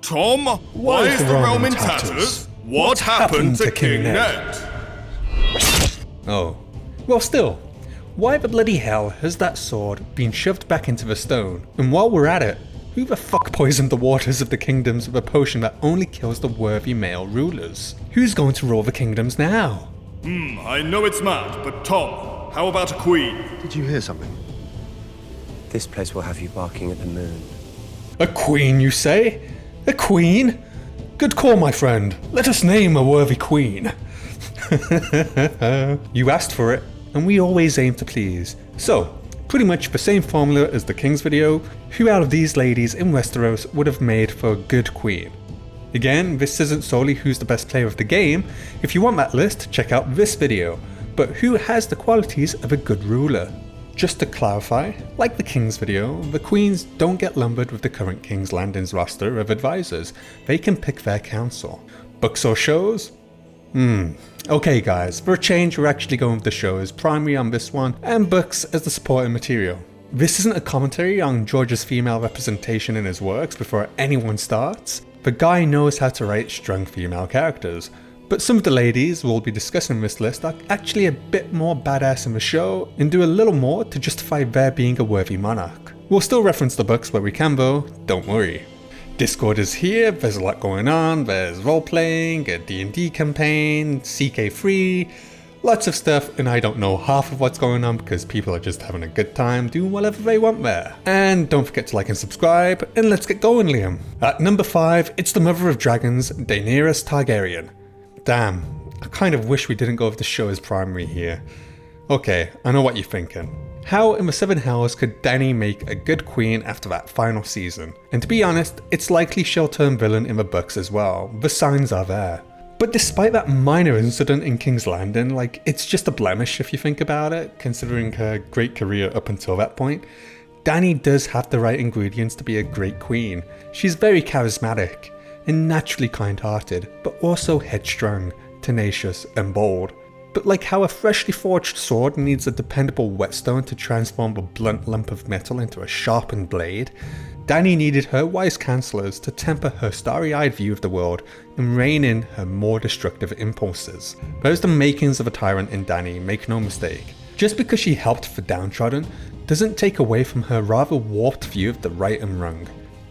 Tom, why is the realm in tatters? What happened to King Ned? Oh, well still, why the bloody hell has that sword been shoved back into the stone? And while we're at it, who the fuck poisoned the waters of the kingdoms with a potion that only kills the worthy male rulers? Who's going to rule the kingdoms now? I know it's mad, but Tom, how about a queen? Did you hear something? This place will have you barking at the moon. A queen, you say? A queen? Good call, my friend. Let us name a worthy queen. You asked for it, and we always aim to please. So, pretty much the same formula as the King's video. Who out of these ladies in Westeros would have made for a good queen? Again, this isn't solely who's the best player of the game. If you want that list, check out this video. But who has the qualities of a good ruler? Just to clarify, like the King's video, the queens don't get lumbered with the current King's Landing's roster of advisors. They can pick their counsel. Books or shows? Okay guys, for a change we're actually going with the show as primary on this one, and books as the supporting material. This isn't a commentary on George's female representation in his works before anyone starts. The guy knows how to write strong female characters. But some of the ladies we'll be discussing in this list are actually a bit more badass in the show and do a little more to justify their being a worthy monarch. We'll still reference the books where we can though, don't worry. Discord is here, there's a lot going on, there's role-playing, a D&D campaign, CK3, lots of stuff, and I don't know half of what's going on because people are just having a good time doing whatever they want there. And don't forget to like and subscribe, and let's get going, Liam. At number 5, it's the mother of dragons, Daenerys Targaryen. Damn, I kind of wish we didn't go with the show as primary here. Okay, I know what you're thinking. How in the Seven Hells could Dany make a good queen after that final season? And to be honest, it's likely she'll turn villain in the books as well. The signs are there. But despite that minor incident in King's Landing, like it's just a blemish if you think about it, considering her great career up until that point, Dany does have the right ingredients to be a great queen. She's very charismatic and naturally kind-hearted, but also headstrong, tenacious and bold. But like how a freshly forged sword needs a dependable whetstone to transform a blunt lump of metal into a sharpened blade, Dany needed her wise counselors to temper her starry-eyed view of the world and rein in her more destructive impulses. There's the makings of a tyrant in Dany, make no mistake. Just because she helped the downtrodden doesn't take away from her rather warped view of the right and wrong.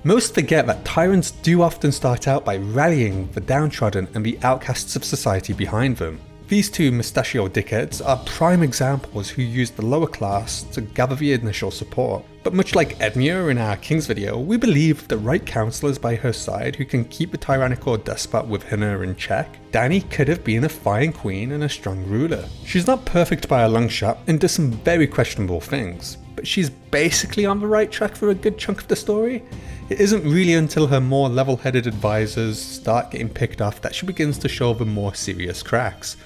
Most forget that tyrants do often start out by rallying the downtrodden and the outcasts of society behind them. These two mustachioed dickheads are prime examples who used the lower class to gather the initial support. But much like Edmure in our King's video, we believe the right counsellors by her side who can keep the tyrannical despot within her in check, Dany could have been a fine queen and a strong ruler. She's not perfect by a long shot and does some very questionable things, but she's basically on the right track for a good chunk of the story. It isn't really until her more level-headed advisors start getting picked off that she begins to show the more serious cracks,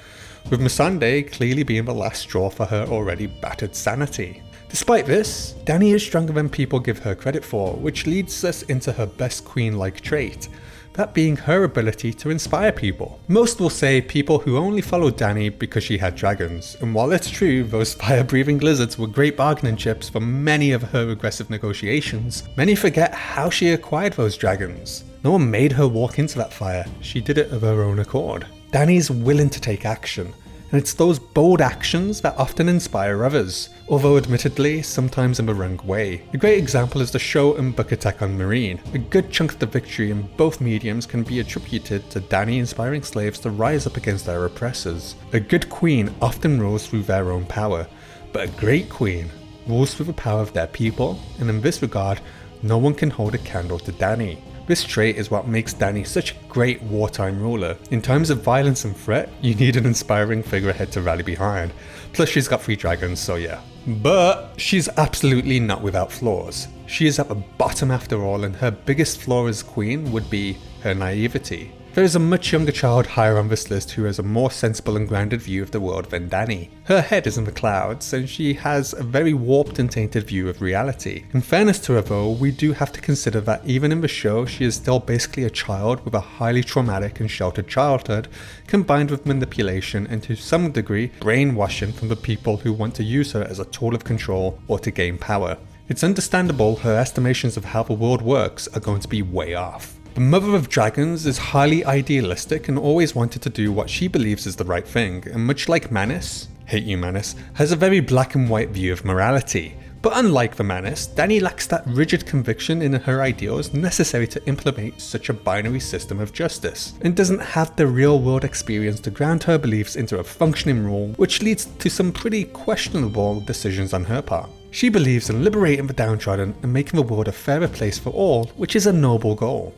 with Missandei clearly being the last straw for her already battered sanity. Despite this, Dany is stronger than people give her credit for, which leads us into her best queen-like trait, that being her ability to inspire people. Most will say people who only followed Dany because she had dragons, and while it's true those fire-breathing lizards were great bargaining chips for many of her aggressive negotiations, many forget how she acquired those dragons. No one made her walk into that fire, she did it of her own accord. Dany's willing to take action, and it's those bold actions that often inspire others, although admittedly sometimes in the wrong way. A great example is the show and book Attack on Meereen. A good chunk of the victory in both mediums can be attributed to Dany inspiring slaves to rise up against their oppressors. A good queen often rules through their own power, but a great queen rules through the power of their people, and in this regard, no one can hold a candle to Dany. This trait is what makes Dany such a great wartime ruler. In times of violence and threat, you need an inspiring figurehead to rally behind. Plus she's got 3 dragons, so yeah. But she's absolutely not without flaws. She is at the bottom after all, and her biggest flaw as queen would be her naivety. There is a much younger child higher on this list who has a more sensible and grounded view of the world than Dany. Her head is in the clouds, and she has a very warped and tainted view of reality. In fairness to her though, we do have to consider that even in the show, she is still basically a child with a highly traumatic and sheltered childhood, combined with manipulation and to some degree, brainwashing from the people who want to use her as a tool of control or to gain power. It's understandable her estimations of how the world works are going to be way off. The Mother of Dragons is highly idealistic and always wanted to do what she believes is the right thing, and much like Manus, hate you Manus, has a very black and white view of morality. But unlike the Manus, Dany lacks that rigid conviction in her ideals necessary to implement such a binary system of justice, and doesn't have the real world experience to ground her beliefs into a functioning rule, which leads to some pretty questionable decisions on her part. She believes in liberating the downtrodden and making the world a fairer place for all, which is a noble goal.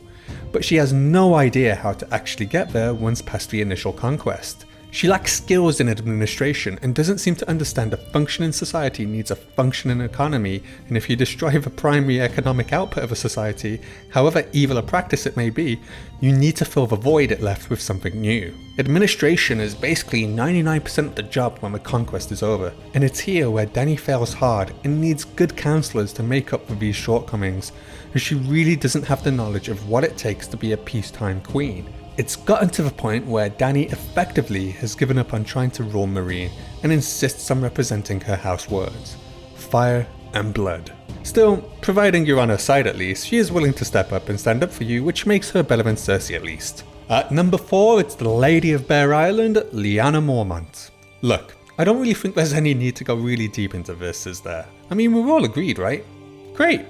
But she has no idea how to actually get there once past the initial conquest. She lacks skills in administration and doesn't seem to understand a functioning society needs a functioning economy, and if you destroy the primary economic output of a society, however evil a practice it may be, you need to fill the void it left with something new. Administration is basically 99% of the job when the conquest is over, and it's here where Dany fails hard and needs good counselors to make up for these shortcomings, and she really doesn't have the knowledge of what it takes to be a peacetime queen. It's gotten to the point where Dany effectively has given up on trying to rule Meereen and insists on representing her house words: fire and blood. Still, providing you're on her side at least, she is willing to step up and stand up for you, which makes her better than Cersei at least. At number 4, it's the Lady of Bear Island, Lyanna Mormont. Look, I don't really think there's any need to go really deep into this, is there? I mean, we're all agreed, right? Great!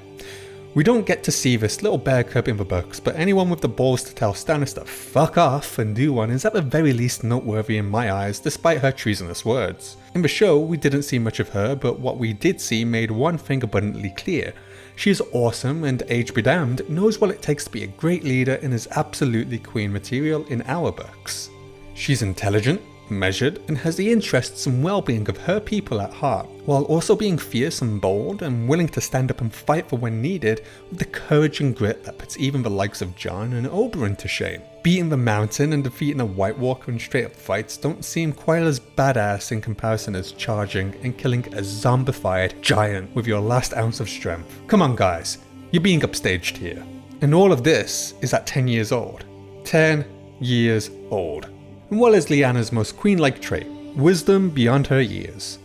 We don't get to see this little bear cub in the books, but anyone with the balls to tell Stannis to fuck off and do one is at the very least noteworthy in my eyes, despite her treasonous words. In the show, we didn't see much of her, but what we did see made one thing abundantly clear. She is awesome and, age be damned, knows what it takes to be a great leader and is absolutely queen material in our books. She's intelligent, measured, and has the interests and well-being of her people at heart, while also being fierce and bold and willing to stand up and fight for when needed with the courage and grit that puts even the likes of Jon and Oberyn to shame. Beating the mountain and defeating a White Walker in straight up fights don't seem quite as badass in comparison as charging and killing a zombified giant with your last ounce of strength. Come on guys, you're being upstaged here. And all of this is at 10 years old. 10 years old. And what is Lyanna's most queen-like trait? Wisdom beyond her years.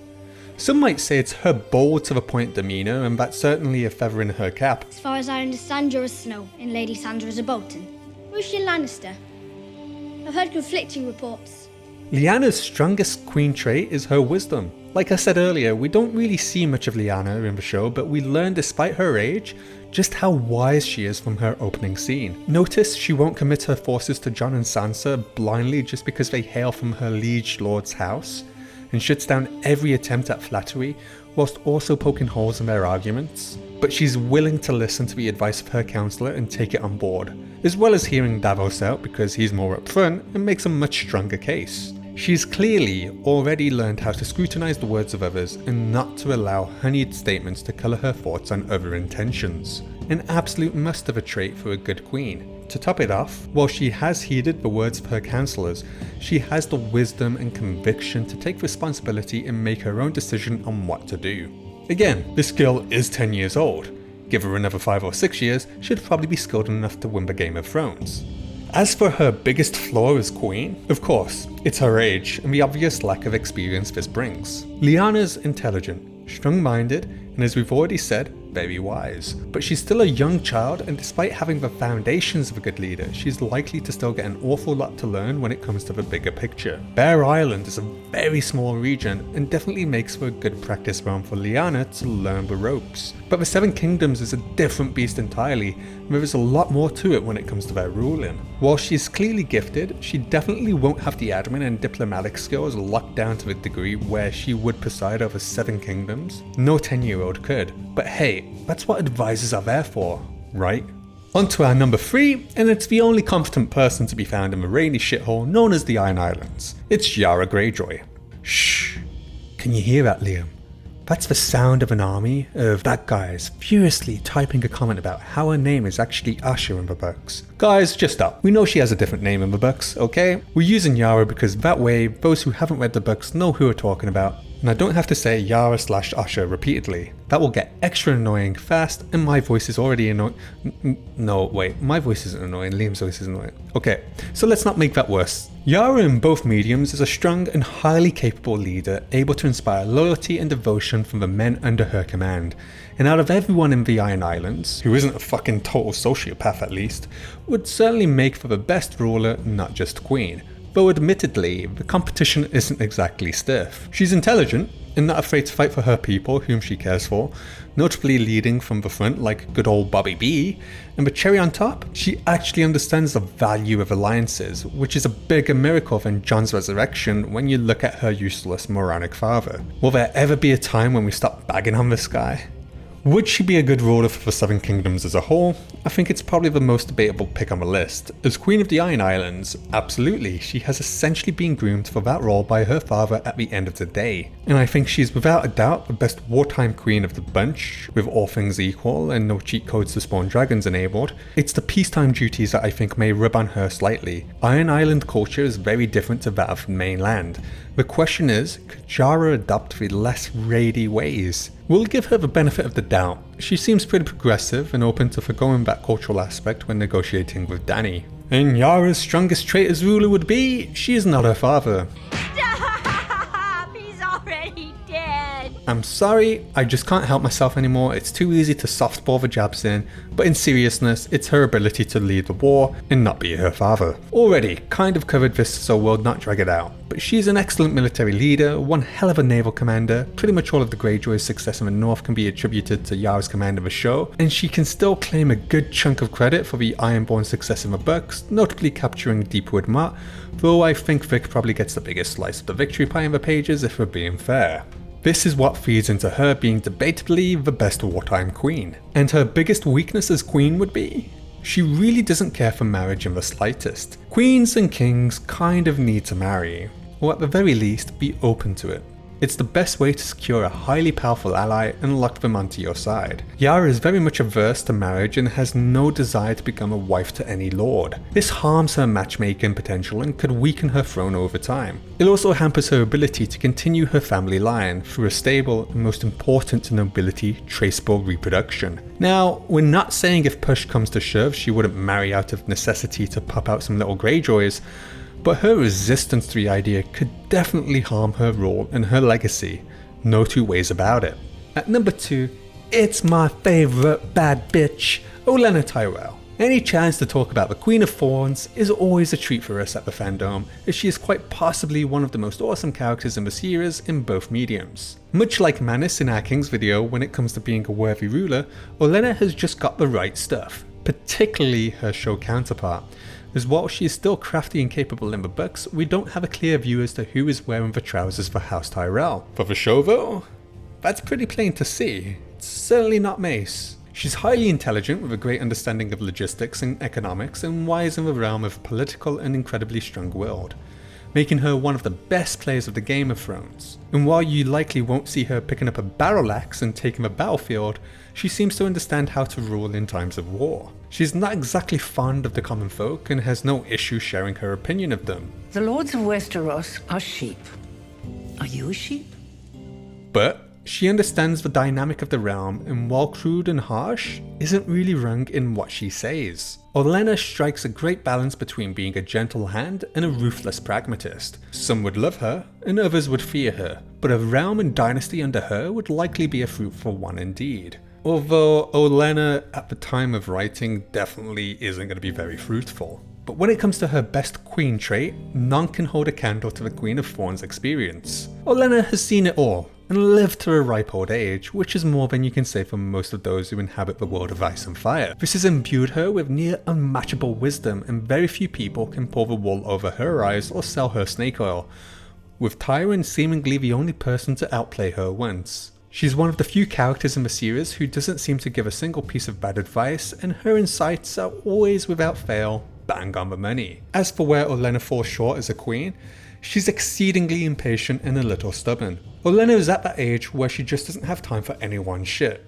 Some might say it's her bold to the point demeanour, and that's certainly a feather in her cap. As far as I understand, you're a Snow and Lady Sandra is a Bolton. Who's your Lannister? I've heard conflicting reports. Lyanna's strongest queen trait is her wisdom. Like I said earlier, we don't really see much of Lyanna in the show, but we learn despite her age, just how wise she is from her opening scene. Notice she won't commit her forces to Jon and Sansa blindly just because they hail from her liege lord's house, and shuts down every attempt at flattery, whilst also poking holes in their arguments. But she's willing to listen to the advice of her counsellor and take it on board, as well as hearing Davos out because he's more upfront and makes a much stronger case. She's clearly already learned how to scrutinise the words of others and not to allow honeyed statements to colour her thoughts on other intentions. An absolute must of a trait for a good queen. To top it off, while she has heeded the words of her counsellors, she has the wisdom and conviction to take responsibility and make her own decision on what to do. Again, this girl is 10 years old. Give her another 5 or 6 years, she'd probably be skilled enough to win the Game of Thrones. As for her biggest flaw as queen, of course, it's her age and the obvious lack of experience this brings. Lyanna's intelligent, strong-minded, and as we've already said, very wise. But she's still a young child, and despite having the foundations of a good leader, she's likely to still get an awful lot to learn when it comes to the bigger picture. Bear Island is a very small region, and definitely makes for a good practice ground for Lyanna to learn the ropes. But the Seven Kingdoms is a different beast entirely, and there is a lot more to it when it comes to their ruling. While she's clearly gifted, she definitely won't have the admin and diplomatic skills locked down to the degree where she would preside over 7 kingdoms. No 10-year-old could. But hey, that's what advisors are there for, right? On to our number 3, and it's the only competent person to be found in the rainy shithole known as the Iron Islands. It's Yara Greyjoy. Shh. Can you hear that, Liam? That's the sound of an army of bad guys furiously typing a comment about how her name is actually Asha in the books. Guys, just stop. We know she has a different name in the books, okay? We're using Yara because that way those who haven't read the books know who we're talking about, and I don't have to say Yara/Usher repeatedly. That will get extra annoying fast, and my voice is already annoying. No, wait, my voice isn't annoying, Liam's voice is annoying. Okay, so let's not make that worse. Yara in both mediums is a strong and highly capable leader, able to inspire loyalty and devotion from the men under her command. And out of everyone in the Iron Islands, who isn't a fucking total sociopath at least, would certainly make for the best ruler, not just queen. Though admittedly, the competition isn't exactly stiff. She's intelligent and not afraid to fight for her people whom she cares for, notably leading from the front like good old Bobby B. And the cherry on top, she actually understands the value of alliances, which is a bigger miracle than Jon's resurrection when you look at her useless moronic father. Will there ever be a time when we stop bagging on this guy? Would she be a good ruler for the Seven Kingdoms as a whole? I think it's probably the most debatable pick on the list. As Queen of the Iron Islands, absolutely, she has essentially been groomed for that role by her father at the end of the day. And I think she's without a doubt the best wartime queen of the bunch, with all things equal and no cheat codes to spawn dragons enabled. It's the peacetime duties that I think may rub on her slightly. Iron Island culture is very different to that of the mainland. The question is, could Yara adopt the less raidy ways? We'll give her the benefit of the doubt. She seems pretty progressive and open to forgoing that cultural aspect when negotiating with Dany. And Yara's strongest trait as ruler would be, she is not her father. Stop! He's already dead! I'm sorry, I just can't help myself anymore. It's too easy to softball the jabs in, but in seriousness, it's her ability to lead the war and not be her father. Already, kind of covered this, so we'll not drag it out. But she's an excellent military leader, one hell of a naval commander. Pretty much all of the Greyjoy's success in the north can be attributed to Yara's command of the show, and she can still claim a good chunk of credit for the Ironborn success in the books, notably capturing Deepwood Motte, though I think Vic probably gets the biggest slice of the victory pie in the pages if we're being fair. This is what feeds into her being debatably the best wartime queen. And her biggest weakness as queen would be? She really doesn't care for marriage in the slightest. Queens and kings kind of need to marry, or at the very least be open to it. It's the best way to secure a highly powerful ally and lock them onto your side. Yara is very much averse to marriage and has no desire to become a wife to any lord. This harms her matchmaking potential and could weaken her throne over time. It also hampers her ability to continue her family line through a stable and, most important to nobility, traceable reproduction. Now, we're not saying if push comes to shove she wouldn't marry out of necessity to pop out some little Greyjoys, but her resistance to the idea could definitely harm her role and her legacy. No two ways about it. At number 2, it's my favourite bad bitch, Olenna Tyrell. Any chance to talk about the Queen of Thorns is always a treat for us at the Fandome, as she is quite possibly one of the most awesome characters in the series in both mediums. Much like Manus in our King's video when it comes to being a worthy ruler, Olenna has just got the right stuff, particularly her show counterpart. As while she is still crafty and capable in the books, we don't have a clear view as to who is wearing the trousers for House Tyrell. For the show though, that's pretty plain to see. It's certainly not Mace. She's highly intelligent with a great understanding of logistics and economics and wise in the realm of political and incredibly strong-willed, making her one of the best players of the Game of Thrones. And while you likely won't see her picking up a battle axe and taking the battlefield, she seems to understand how to rule in times of war. She's not exactly fond of the common folk and has no issue sharing her opinion of them. The lords of Westeros are sheep. Are you a sheep? But she understands the dynamic of the realm, and while crude and harsh, isn't really wrong in what she says. Olenna strikes a great balance between being a gentle hand and a ruthless pragmatist. Some would love her, and others would fear her, but a realm and dynasty under her would likely be a fruitful one indeed. Although Olenna at the time of writing definitely isn't going to be very fruitful. But when it comes to her best queen trait, none can hold a candle to the Queen of Thorns experience. Olenna has seen it all, and lived to a ripe old age, which is more than you can say for most of those who inhabit the world of ice and fire. This has imbued her with near unmatchable wisdom, and very few people can pull the wool over her eyes or sell her snake oil, with Tywin seemingly the only person to outplay her once. She's one of the few characters in the series who doesn't seem to give a single piece of bad advice, and her insights are always without fail bang on the money. As for where Olenna falls short as a queen, she's exceedingly impatient and a little stubborn. Olenna is at that age where she just doesn't have time for anyone's shit.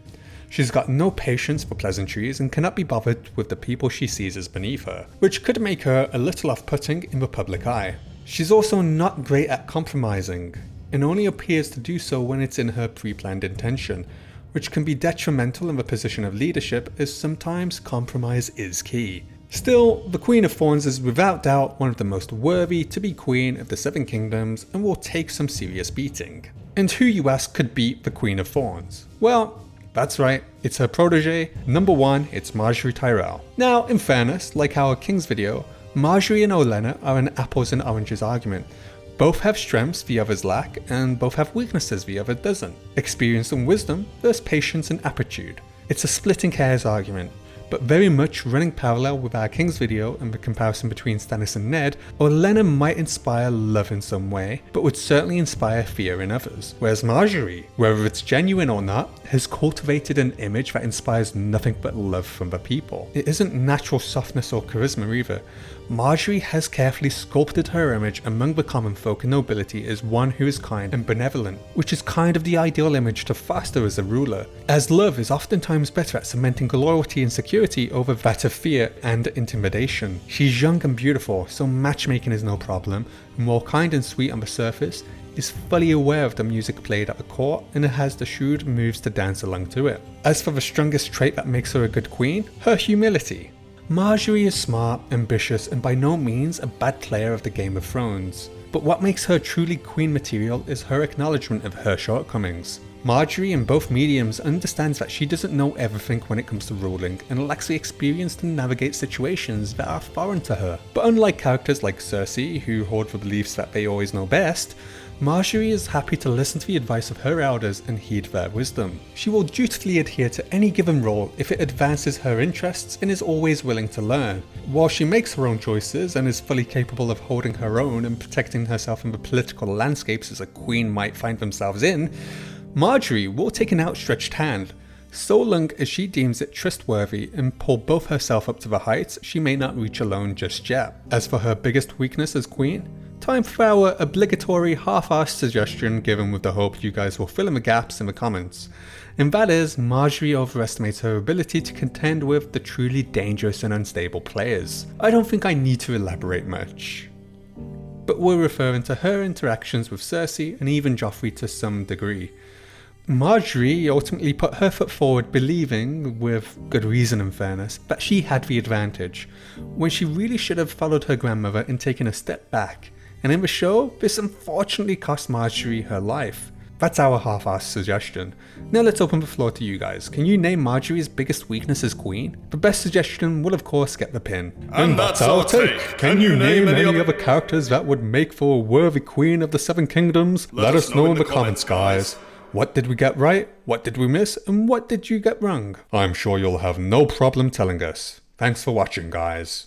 She's got no patience for pleasantries and cannot be bothered with the people she sees as beneath her, which could make her a little off-putting in the public eye. She's also not great at compromising. and only appears to do so when it's in her pre-planned intention, which can be detrimental in the position of leadership, as sometimes compromise is key. Still, the Queen of Thorns is without doubt one of the most worthy to be Queen of the Seven Kingdoms and will take some serious beating. And who, you ask, could beat the Queen of Thorns? Well, that's right, it's her protege. Number 1, it's Margaery Tyrell. Now, in fairness, like our King's video, Margaery and Olenna are an apples and oranges argument. Both have strengths the others lack, and both have weaknesses the other doesn't. Experience and wisdom versus patience and aptitude. It's a splitting hairs argument, but very much running parallel with our King's video and the comparison between Stannis and Ned. Olenna might inspire love in some way, but would certainly inspire fear in others. Whereas Margaery, whether it's genuine or not, has cultivated an image that inspires nothing but love from the people. It isn't natural softness or charisma either. Margaery has carefully sculpted her image among the common folk and nobility as one who is kind and benevolent, which is kind of the ideal image to foster as a ruler, as love is oftentimes better at cementing loyalty and security over that of fear and intimidation. She's young and beautiful, so matchmaking is no problem, and while kind and sweet on the surface, is fully aware of the music played at the court and has the shrewd moves to dance along to it. As for the strongest trait that makes her a good queen, her humility. Margaery is smart, ambitious, and by no means a bad player of the Game of Thrones. But what makes her truly queen material is her acknowledgement of her shortcomings. Margaery in both mediums understands that she doesn't know everything when it comes to ruling and lacks the experience to navigate situations that are foreign to her. But unlike characters like Cersei, who hold the beliefs that they always know best, Margaery is happy to listen to the advice of her elders and heed their wisdom. She will dutifully adhere to any given role if it advances her interests and is always willing to learn. While she makes her own choices and is fully capable of holding her own and protecting herself in the political landscapes as a queen might find themselves in, Margaery will take an outstretched hand, so long as she deems it trustworthy, and pull both herself up to the heights she may not reach alone just yet. As for her biggest weakness as queen, time for our obligatory half-assed suggestion given with the hope you guys will fill in the gaps in the comments. And that is, Margaery overestimates her ability to contend with the truly dangerous and unstable players. I don't think I need to elaborate much, but we're referring to her interactions with Cersei and even Joffrey to some degree. Margaery ultimately put her foot forward believing, with good reason and fairness, that she had the advantage, when she really should have followed her grandmother and taken a step back. And in the show, this unfortunately cost Margaery her life. That's our half-assed suggestion. Now let's open the floor to you guys. Can you name Margaery's biggest weakness as queen? The best suggestion will of course get the pin. And that's our take. Can you name any other characters that would make for a worthy queen of the Seven Kingdoms? Let us know in the comments, guys. What did we get right? What did we miss? And what did you get wrong? I'm sure you'll have no problem telling us. Thanks for watching, guys.